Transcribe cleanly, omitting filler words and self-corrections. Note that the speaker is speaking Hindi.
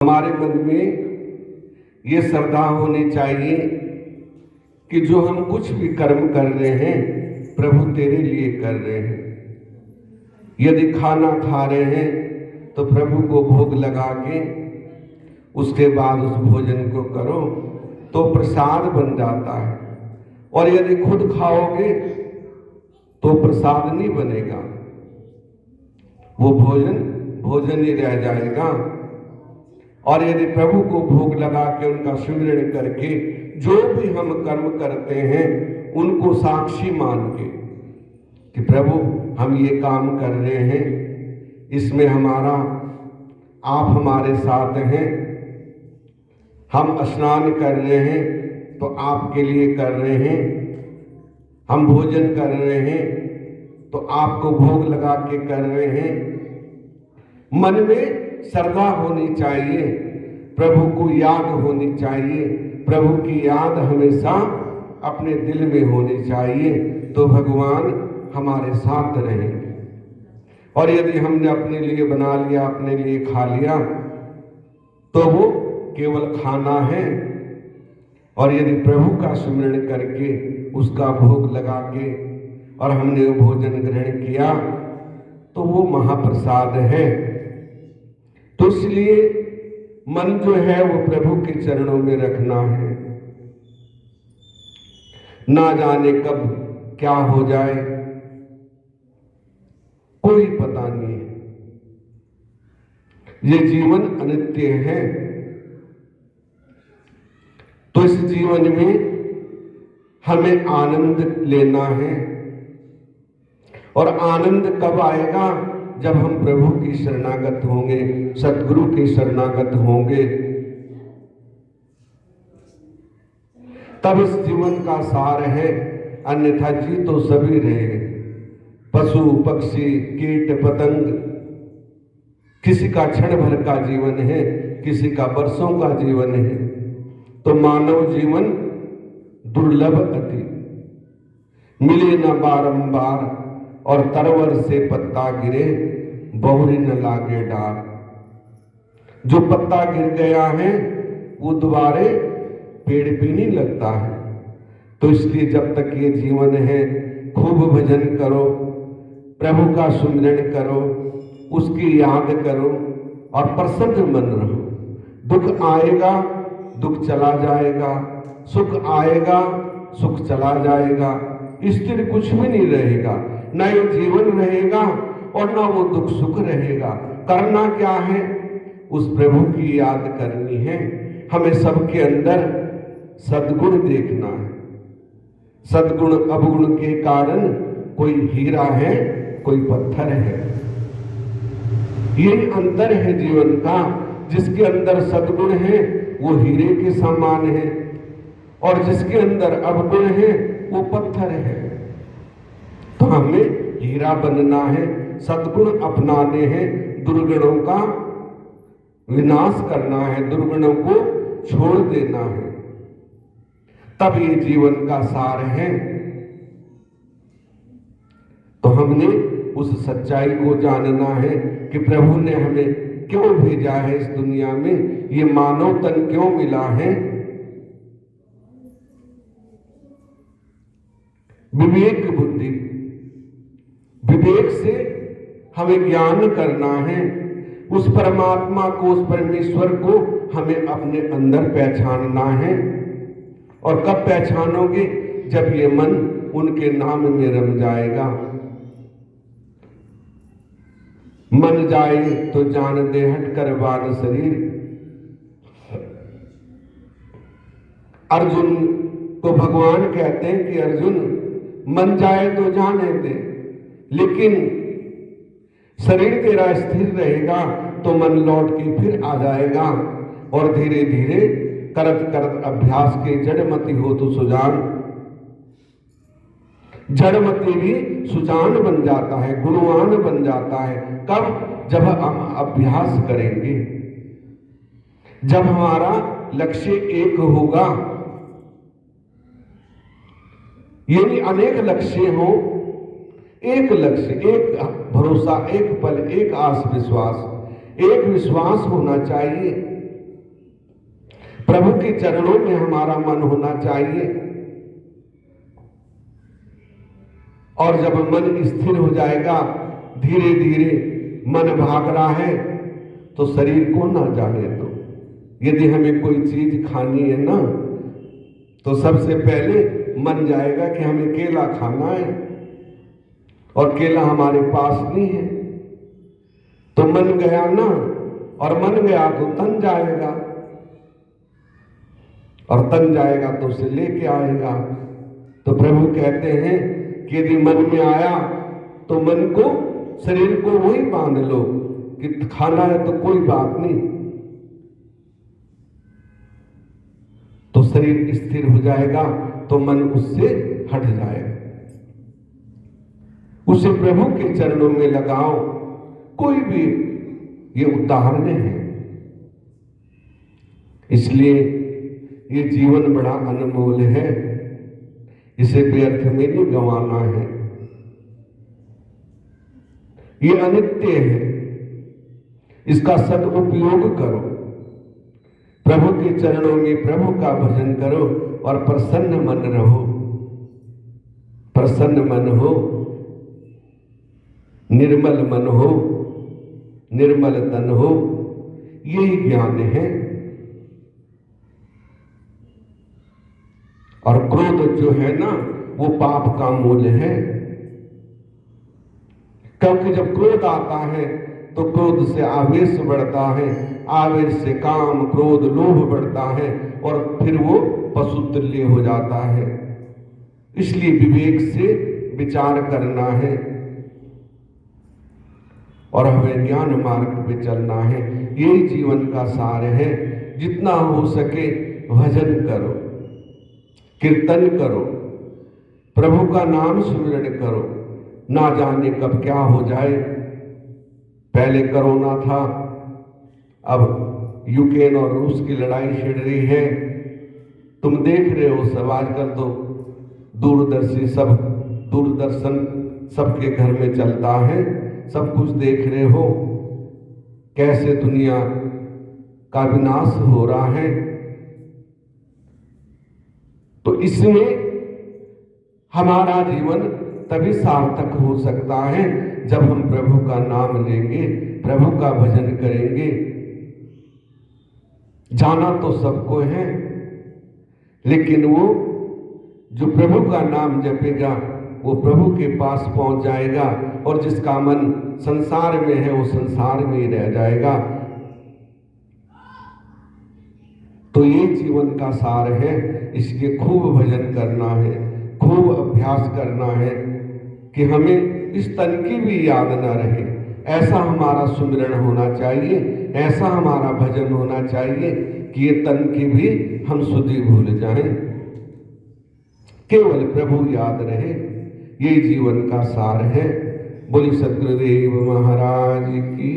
हमारे मन में ये श्रद्धा होनी चाहिए कि जो हम कुछ भी कर्म कर रहे हैं प्रभु तेरे लिए कर रहे हैं। यदि खाना खा रहे हैं तो प्रभु को भोग लगा के उसके बाद उस भोजन को करो तो प्रसाद बन जाता है, और यदि खुद खाओगे तो प्रसाद नहीं बनेगा, वो भोजन ही रह जाएगा। और यदि प्रभु को भोग लगा के उनका सुमिरन करके जो भी हम कर्म करते हैं उनको साक्षी मान के कि प्रभु हम ये काम कर रहे हैं, इसमें आप हमारे साथ हैं, हम स्नान कर रहे हैं तो आपके लिए कर रहे हैं, हम भोजन कर रहे हैं तो आपको भोग लगा के कर रहे हैं। मन में श्रद्धा होनी चाहिए, प्रभु को याद होनी चाहिए, प्रभु की याद हमेशा अपने दिल में होनी चाहिए, तो भगवान हमारे साथ रहेंगे। और यदि हमने अपने लिए बना लिया, अपने लिए खा लिया, तो वो केवल खाना है। और यदि प्रभु का सुमिरन करके उसका भोग लगा के और हमने वो भोजन ग्रहण किया तो वो महाप्रसाद है। तो इसलिए मन जो है वो प्रभु के चरणों में रखना है। ना जाने कब क्या हो जाए, कोई पता नहीं है। ये जीवन अनित्य है, तो इस जीवन में हमें आनंद लेना है। और आनंद कब आएगा? जब हम प्रभु की शरणागत होंगे, सतगुरु के शरणागत होंगे, तब इस जीवन का सार है। अन्यथा जी तो सभी रहे, पशु पक्षी कीट पतंग, किसी का क्षण भर का जीवन है, किसी का वर्षों का जीवन है। तो मानव जीवन दुर्लभ अति, मिले न बारंबार, और तरवर से पत्ता गिरे बहुरी न लागे डार। जो पत्ता गिर गया है वो दोबारे पेड़ पे नहीं लगता है। तो इसलिए जब तक ये जीवन है खूब भजन करो, प्रभु का सुमिरन करो, उसकी याद करो और प्रसन्न मन रहो। दुख आएगा, दुख चला जाएगा, सुख आएगा, सुख चला जाएगा, स्थिर कुछ भी नहीं रहेगा। न ये जीवन रहेगा और न वो दुख सुख रहेगा। करना क्या है? उस प्रभु की याद करनी है। हमें सबके अंदर सद्गुण देखना है। सद्गुण अवगुण के कारण कोई हीरा है, कोई पत्थर है। यही अंतर है जीवन का। जिसके अंदर सद्गुण है वो हीरे के समान है, और जिसके अंदर अवगुण है वो पत्थर है। तो हमें हीरा बनना है, सद्गुण अपनाने हैं, दुर्गुणों का विनाश करना है, दुर्गुणों को छोड़ देना है, तब ये जीवन का सार है। तो हमने उस सच्चाई को जानना है कि प्रभु ने हमें क्यों भेजा है इस दुनिया में, ये मानव तन क्यों मिला है। विवेक बुद्धि, विवेक से हमें ज्ञान करना है। उस परमात्मा को, उस परमेश्वर को हमें अपने अंदर पहचानना है। और कब पहचानोगे? जब ये मन उनके नाम में रम जाएगा। मन जाए तो जान दे हट कर बान शरीर। अर्जुन को भगवान कहते हैं कि अर्जुन मन जाए तो जाने दे, लेकिन शरीर तेरा स्थिर रहेगा तो मन लौट के फिर आ जाएगा। और धीरे धीरे करत करत अभ्यास के जड़मति हो तो सुजान। जड़मति भी सुजान बन जाता है, गुणवान बन जाता है। कब? जब हम अभ्यास करेंगे, जब हमारा लक्ष्य एक होगा। यानी अनेक लक्ष्य हो, एक लक्ष्य, एक भरोसा, एक पल, एक आस विश्वास, एक विश्वास होना चाहिए प्रभु के चरणों में हमारा मन होना चाहिए। और जब मन स्थिर हो जाएगा, धीरे धीरे मन भाग रहा है, तो शरीर को ना जाने दो। यदि हमें कोई चीज खानी है ना, तो सबसे पहले मन जाएगा कि हमें केला खाना है, और केला हमारे पास नहीं है, तो मन गया ना, और मन गया तो तन जाएगा, और तन जाएगा तो उसे लेके आएगा। तो प्रभु कहते हैं कि यदि मन में आया तो मन को, शरीर को वही बांध लो कि खाना है तो कोई बात नहीं, तो शरीर स्थिर हो जाएगा, तो मन उससे हट जाएगा। उसे प्रभु के चरणों में लगाओ। कोई भी, ये उदाहरण है। इसलिए ये जीवन बड़ा अनमोल है, इसे व्यर्थ में नहीं गंवाना है। ये अनित्य है, इसका सदुपयोग करो। प्रभु के चरणों में प्रभु का भजन करो और प्रसन्न मन रहो। प्रसन्न मन हो, निर्मल मन हो, निर्मल तन हो, यही ज्ञान है। और क्रोध जो है ना, वो पाप का मूल है। क्योंकि जब क्रोध आता है तो क्रोध से आवेश बढ़ता है, आवेश से काम, क्रोध, लोभ बढ़ता है, और फिर वो पशु तुल्य हो जाता है। इसलिए विवेक से विचार करना है और हमें ज्ञान मार्ग पे चलना है। यही जीवन का सार है। जितना हो सके भजन करो, कीर्तन करो, प्रभु का नाम स्मरण करो। ना जाने कब क्या हो जाए। पहले कोरोना था, अब यूक्रेन और रूस की लड़ाई छिड़ रही है। तुम देख रहे हो सब, आजकल तो दूरदर्शन सबके घर में चलता है, सब कुछ देख रहे हो कैसे दुनिया का विनाश हो रहा है। तो इसमें हमारा जीवन तभी सार्थक हो सकता है जब हम प्रभु का नाम लेंगे, प्रभु का भजन करेंगे। जाना तो सबको है, लेकिन वो जो प्रभु का नाम जपेगा वो प्रभु के पास पहुंच जाएगा, और जिसका मन संसार में है वो संसार में ही रह जाएगा। तो ये जीवन का सार है। इसलिए खूब भजन करना है, खूब अभ्यास करना है कि हमें इस तन की भी याद न रहे। ऐसा हमारा सुमिरन होना चाहिए, ऐसा हमारा भजन होना चाहिए कि ये तन की भी हम सुधि भूल जाएं, केवल प्रभु याद रहे। ये जीवन का सार है। बोली सतगुरुदेव महाराज की।